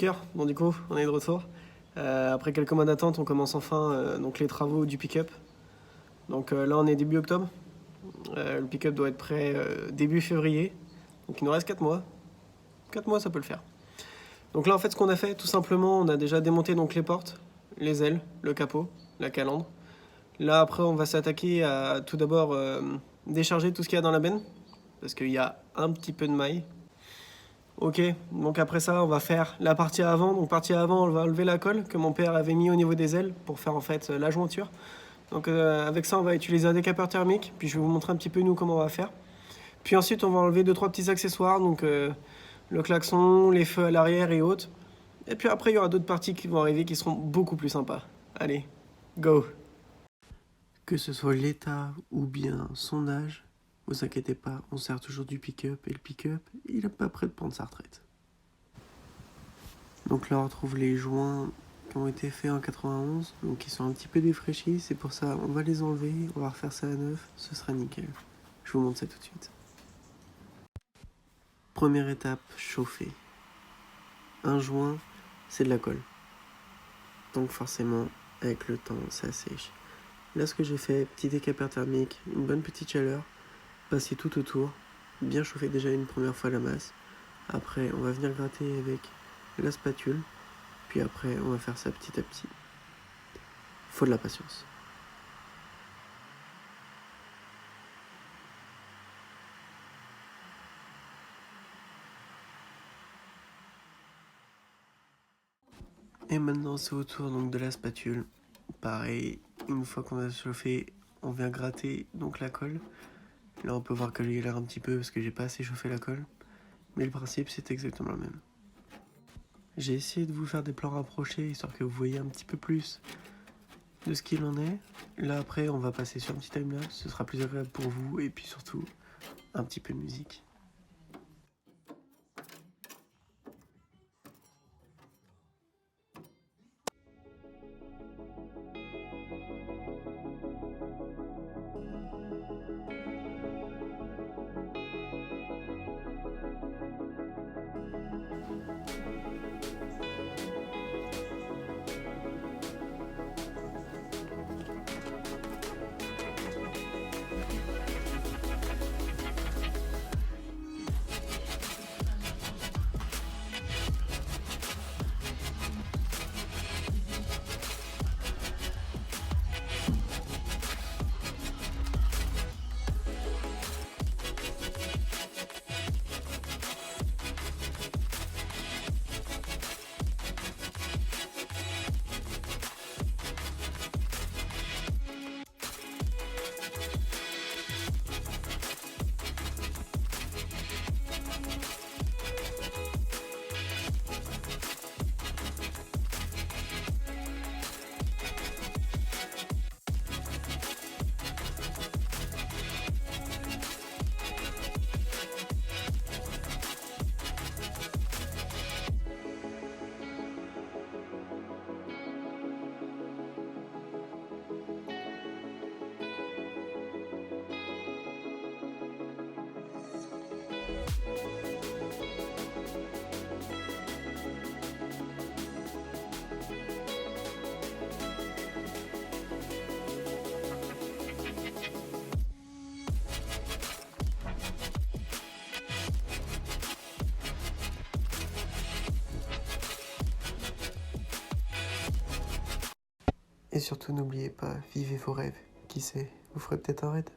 piqueur. Bon, du coup, on est de retour. Après quelques mois d'attente, on commence enfin donc les travaux du pick-up. Donc là, on est début octobre. Le pick-up doit être prêt début février. Donc il nous reste 4 mois. 4 mois, ça peut le faire. Donc là, en fait, ce qu'on a fait, tout simplement, on a déjà démonté donc les portes, les ailes, le capot, la calandre. Là, après, on va s'attaquer à tout d'abord décharger tout ce qu'il y a dans la benne, parce qu'il y a un petit peu de maille. Ok, donc après ça, on va faire la partie avant. Donc partie avant, on va enlever la colle que mon père avait mis au niveau des ailes pour faire en fait la jointure. Donc avec ça, on va utiliser un décapeur thermique, puis je vais vous montrer un petit peu nous comment on va faire. Puis ensuite, on va enlever 2-3 petits accessoires, donc le klaxon, les feux à l'arrière et autres. Et puis après, il y aura d'autres parties qui vont arriver qui seront beaucoup plus sympas. Allez, go! Que ce soit l'état ou bien son âge, vous inquiétez pas, on sert toujours du pick-up et le pick-up, il n'est pas prêt de prendre sa retraite. Donc là, on retrouve les joints qui ont été faits en 91, donc qui sont un petit peu défraîchis, c'est pour ça on va les enlever, on va refaire ça à neuf, ce sera nickel. Je vous montre ça tout de suite. Première étape, chauffer. Un joint, c'est de la colle. Donc forcément, avec le temps, ça sèche. Là, ce que j'ai fait, petit décapeur thermique, une bonne petite chaleur, passer tout autour, bien chauffer déjà une première fois la masse. Après, on va venir gratter avec la spatule, puis après, on va faire ça petit à petit. Faut de la patience. Et maintenant, c'est au tour donc de la spatule. Pareil, une fois qu'on a chauffé, on vient gratter donc la colle. Là, on peut voir que j'ai l'air un petit peu parce que j'ai pas assez chauffé la colle. Mais le principe, c'est exactement le même. J'ai essayé de vous faire des plans rapprochés, histoire que vous voyez un petit peu plus de ce qu'il en est. Là, après, on va passer sur un petit timelapse. Ce sera plus agréable pour vous. Et puis surtout, un petit peu de musique. Et surtout, n'oubliez pas, vivez vos rêves. Qui sait, vous ferez peut-être un raid.